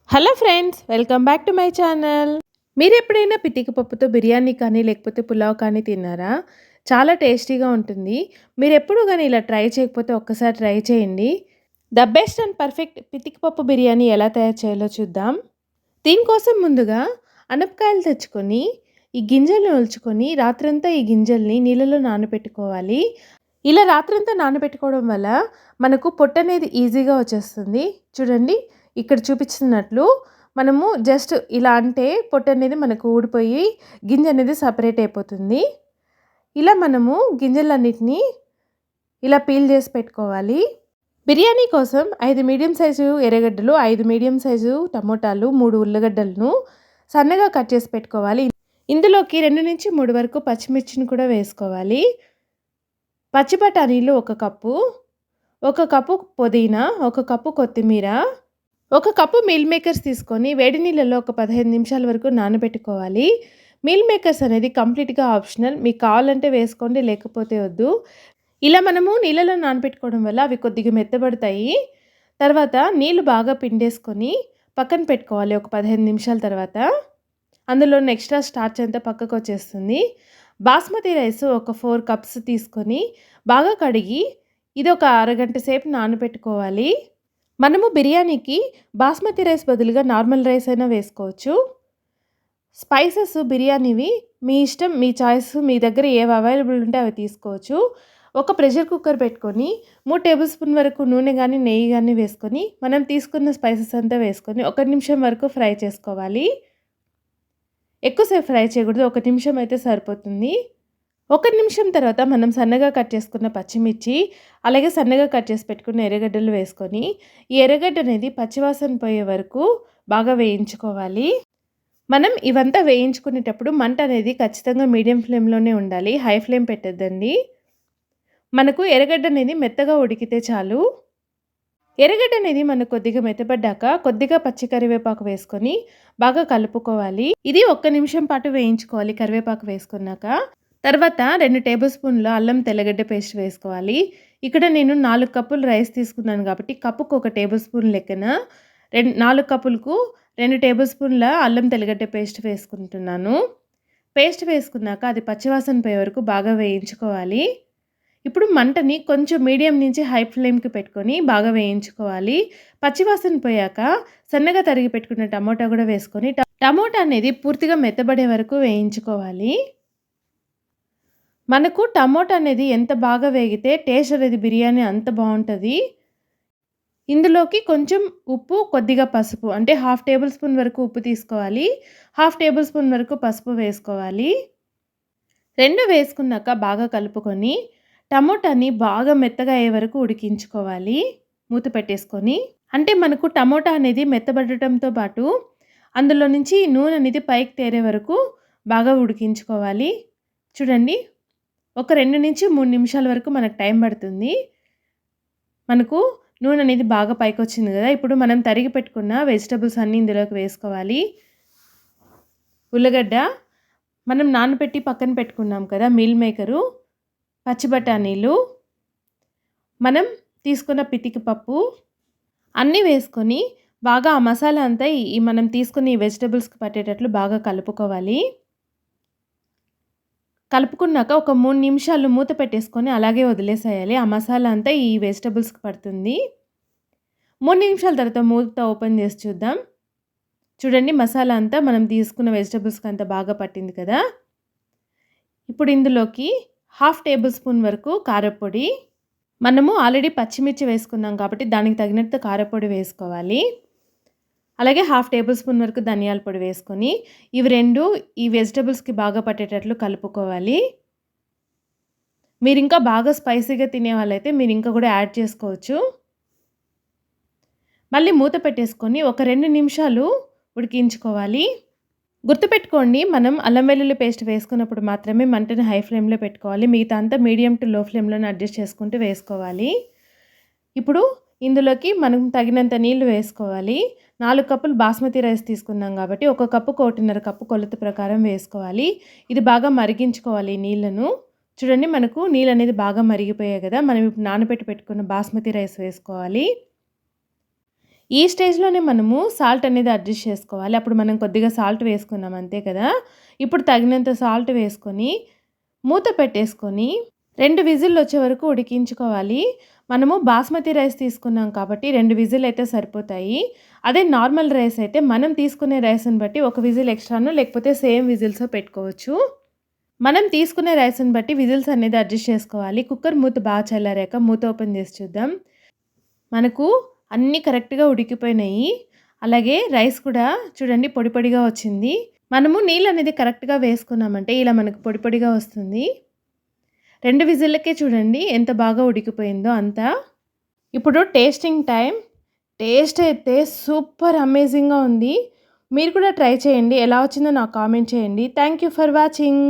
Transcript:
Hello friends, welcome back to my channel. మీరు ఎప్పుడైనా పితిక పప్పుతో బిర్యానీ కానీ లేకపోతే పులావ్ కానీ తిన్నారా? చాలా టేస్టీగా ఉంటుంది. మీరు ఎప్పుడు కానీ ఇలా ట్రై చేయకపోతే ఒక్కసారి ట్రై చేయండి. ద బెస్ట్ అండ్ పర్ఫెక్ట్ పితిక పప్పు బిర్యానీ ఎలా తయారు చేయాలో చూద్దాం. దీనికోసం ముందుగా అనపకాయలు తెచ్చుకొని ఈ గింజలను ఒలుచుకొని రాత్రంతా ఈ గింజల్ని నీళ్ళలో నానబెట్టుకోవాలి. ఇలా రాత్రంతా నానబెట్టుకోవడం వల్ల మనకు పొట్టు అనేది ఈజీగా వచ్చేస్తుంది. చూడండి, ఇక్కడ చూపించినట్లు మనము జస్ట్ ఇలా అంటే పొట్టు అనేది మనకు ఊడిపోయి గింజ అనేది సపరేట్ అయిపోతుంది. ఇలా మనము గింజలన్నిటినీ ఇలా పీల్ చేసి పెట్టుకోవాలి. బిర్యానీ కోసం 5 మీడియం సైజు ఎర్రగడ్డలు, 5 మీడియం సైజు టమోటాలు, 3 ఉల్లగడ్డలను సన్నగా కట్ చేసి పెట్టుకోవాలి. ఇందులోకి 2 నుంచి 3 వరకు పచ్చిమిర్చిని కూడా వేసుకోవాలి. పచ్చి బఠానీలు 1 కప్పు, 1 కప్పు పుదీనా, 1 కప్పు కొత్తిమీర, 1 కప్పు మీల్ మేకర్స్ తీసుకొని వేడి నీళ్ళలో ఒక 15 నిమిషాల వరకు నానబెట్టుకోవాలి. మీల్ మేకర్స్ అనేది కంప్లీట్గా ఆప్షనల్. మీకు కావాలంటే వేసుకోండి, లేకపోతే వద్దు. ఇలా మనము నీళ్ళలో నానబెట్టుకోవడం వల్ల అవి కొద్దిగా మెత్తబడతాయి. తర్వాత నీళ్ళు బాగా పిండేసుకొని పక్కన పెట్టుకోవాలి. ఒక 15 నిమిషాల తర్వాత అందులో ఎక్స్ట్రా స్టార్చ్ అంతా పక్కకు వచ్చేస్తుంది. బాస్మతి రైస్ ఒక 4 కప్స్ తీసుకొని బాగా కడిగి ఇది ఒక అరగంట సేపు నానబెట్టుకోవాలి. మనము బిర్యానీకి బాస్మతి రైస్ బదులుగా నార్మల్ రైస్ అయినా వేసుకోవచ్చు. స్పైసెస్ బిర్యానీవి మీ ఇష్టం, మీ చాయిస్, మీ దగ్గర ఏవి అవైలబుల్ ఉంటే అవి తీసుకోవచ్చు. ఒక ప్రెషర్ కుక్కర్ పెట్టుకొని 3 టేబుల్ స్పూన్ వరకు నూనె కానీ నెయ్యి కానీ వేసుకొని మనం తీసుకున్న స్పైసెస్ అంతా వేసుకొని 1 నిమిషం వరకు ఫ్రై చేసుకోవాలి. ఎక్కువసేపు ఫ్రై చేయకూడదు, 1 నిమిషం అయితే సరిపోతుంది. 1 నిమిషం తర్వాత మనం సన్నగా కట్ చేసుకున్న పచ్చిమిర్చి, అలాగే సన్నగా కట్ చేసి పెట్టుకున్న ఎర్రగడ్డలు వేసుకొని ఈ ఎర్రగడ్డ అనేది పచ్చివాసన పోయే వరకు బాగా వేయించుకోవాలి. మనం ఇవంతా వేయించుకునేటప్పుడు మంట అనేది ఖచ్చితంగా మీడియం ఫ్లేమ్లోనే ఉండాలి, హై ఫ్లేమ్ పెట్టద్దండి. మనకు ఎర్రగడ్డ అనేది మెత్తగా ఉడికితే చాలు. ఎర్రగడ్డ అనేది మనకు కొద్దిగా మెత్తబడ్డాక కొద్దిగా పచ్చి కరివేపాకు వేసుకొని బాగా కలుపుకోవాలి. ఇది 1 నిమిషం పాటు వేయించుకోవాలి కరివేపాకు వేసుకున్నాక. తర్వాత 2 టేబుల్ స్పూన్ల అల్లం తెల్లగడ్డ పేస్ట్ వేసుకోవాలి. ఇక్కడ నేను 4 కప్పులు రైస్ తీసుకున్నాను కాబట్టి కప్పుకు 1 టేబుల్ స్పూన్ లెక్కన 4 కప్పులకు 2 టేబుల్ స్పూన్ల అల్లం తెల్లగడ్డ పేస్ట్ వేసుకుంటున్నాను. పేస్ట్ వేసుకున్నాక అది పచ్చివాసన పోయే వరకు బాగా వేయించుకోవాలి. ఇప్పుడు మంటని కొంచెం మీడియం నుంచి హై ఫ్లేమ్కి పెట్టుకొని బాగా వేయించుకోవాలి. పచ్చివాసన పోయాక సన్నగా తరిగి పెట్టుకున్న టమోటా కూడా వేసుకొని టమోటా అనేది పూర్తిగా మెత్తబడే వరకు వేయించుకోవాలి. మనకు టమోటా అనేది ఎంత బాగా వేగితే టేస్ట్ అనేది బిర్యానీ అంత బాగుంటుంది. ఇందులోకి కొంచెం ఉప్పు, కొద్దిగా పసుపు, అంటే 1/2 టేబుల్ స్పూన్ వరకు ఉప్పు తీసుకోవాలి, 1/2 టేబుల్ స్పూన్ వరకు పసుపు వేసుకోవాలి. 2 వేసుకున్నాక బాగా కలుపుకొని టమోటాని బాగా మెత్తగా అయ్యే వరకు ఉడికించుకోవాలి మూత పెట్టేసుకొని. అంటే మనకు టమోటా అనేది మెత్తబడటంతో పాటు అందులో నుంచి నూనె అనేది పైకి తేరే వరకు బాగా ఉడికించుకోవాలి. చూడండి, ఒక 2 నుంచి 3 నిమిషాల వరకు మనకు టైం పడుతుంది. మనకు నూనె అనేది బాగా పైకి వచ్చింది కదా. ఇప్పుడు మనం తరిగి పెట్టుకున్న వెజిటబుల్స్ అన్నీ ఇందులోకి వేసుకోవాలి. ఉల్లగడ్డ, మనం నానబెట్టి పక్కన పెట్టుకున్నాం కదా మీల్ మేకరు, పచ్చి బఠానీలు, మనం తీసుకున్న పితిక పప్పు అన్నీ వేసుకొని బాగా ఆ మసాలా అంతా ఈ మనం తీసుకున్న ఈ వెజిటబుల్స్కి పట్టేటట్లు బాగా కలుపుకోవాలి. కలుపుకున్నాక ఒక 3 నిమిషాలు మూత పెట్టేసుకొని అలాగే వదిలేసేయాలి. ఆ మసాలా అంతా ఈ వెజిటబుల్స్కి పడుతుంది. 3 నిమిషాల తర్వాత మూత ఓపెన్ చేసి చూద్దాం. చూడండి, మసాలా అంతా మనం తీసుకున్న వెజిటబుల్స్కి అంతా బాగా పట్టింది కదా. ఇప్పుడు ఇందులోకి 1/2 టేబుల్ స్పూన్ వరకు కారపొడి, మనము ఆల్రెడీ పచ్చిమిర్చి వేసుకున్నాం కాబట్టి దానికి తగినట్టు కారపొడి వేసుకోవాలి. అలాగే 1/2 టేబుల్ స్పూన్ వరకు ధనియాల పొడి వేసుకొని ఇవి 2 ఈ వెజిటబుల్స్కి బాగా పట్టేటట్లు కలుపుకోవాలి. మీరు ఇంకా బాగా స్పైసీగా తినే వాళ్ళైతే మీరు ఇంకా కూడా యాడ్ చేసుకోవచ్చు. మళ్ళీ మూత పెట్టేసుకొని ఒక 2 నిమిషాలు ఉడికించుకోవాలి. గుర్తుపెట్టుకోండి, మనం అల్లం వెల్లుల్లి పేస్ట్ వేసుకున్నప్పుడు మాత్రమే మంటని హై ఫ్లేమ్లో పెట్టుకోవాలి. మిగతా అంతా మీడియం టు లో ఫ్లేమ్లోనే అడ్జస్ట్ చేసుకుంటూ వేసుకోవాలి. ఇప్పుడు ఇందులోకి మనం తగినంత నీళ్లు వేసుకోవాలి. 4 కప్పులు బాస్మతి రైస్ తీసుకున్నాం కాబట్టి 1 కప్పుకు 1.5 కప్పు కొలత ప్రకారం వేసుకోవాలి. ఇది బాగా మరిగించుకోవాలి ఈ నీళ్లను. చూడండి, మనకు నీళ్ళు అనేది బాగా మరిగిపోయాయి కదా. మనం ఇప్పుడు నానబెట్టి పెట్టుకున్న బాస్మతి రైస్ వేసుకోవాలి. ఈ స్టేజ్‌లోనే మనము సాల్ట్ అనేది అడ్జస్ట్ చేసుకోవాలి. అప్పుడు మనం కొద్దిగా సాల్ట్ వేసుకున్నాం అంతే కదా! ఇప్పుడు తగినంత సాల్ట్ వేసుకొని, మూత పెట్టేసుకొని 2 విజిల్లొచ్చే వరకు ఉడికించుకోవాలి. మనము బాస్మతి రైస్ తీసుకున్నాం కాబట్టి 2 విజిల్లయితే సరిపోతాయి. అదే నార్మల్ రైస్ అయితే మనం తీసుకునే రైస్‌ని బట్టి ఒక విజిల్ ఎక్స్‌ట్రానో లేకపోతే సేమ్ విజిల్సో పెట్టుకోవచ్చు. మనం తీసుకునే రైస్‌ని బట్టి విజిల్స్ అనేది అడ్జస్ట్ చేసుకోవాలి. కుక్కర్ మూత బాగా చల్లారాక మూత ఓపెన్ చేసి చూద్దాం. మనకు అన్నీ కరెక్ట్‌గా ఉడికిపోయినాయి. అలాగే రైస్ కూడా చూడండి పొడి పొడిగా వచ్చింది. మనము నీళ్ళనేది కరెక్ట్‌గా వేసుకున్నామంటే ఇలా మనకు పొడి పొడిగా వస్తుంది. 2 విజిల్లకే చూడండి ఎంత బాగా ఉడికిపోయిందో అంతా. ఇప్పుడు టేస్టింగ్ టైమ్. టేస్ట్ అయితే సూపర్ అమేజింగ్‌గా ఉంది. మీరు కూడా ట్రై చేయండి. ఎలా వచ్చిందో నాకు కామెంట్ చేయండి. Thank you for watching.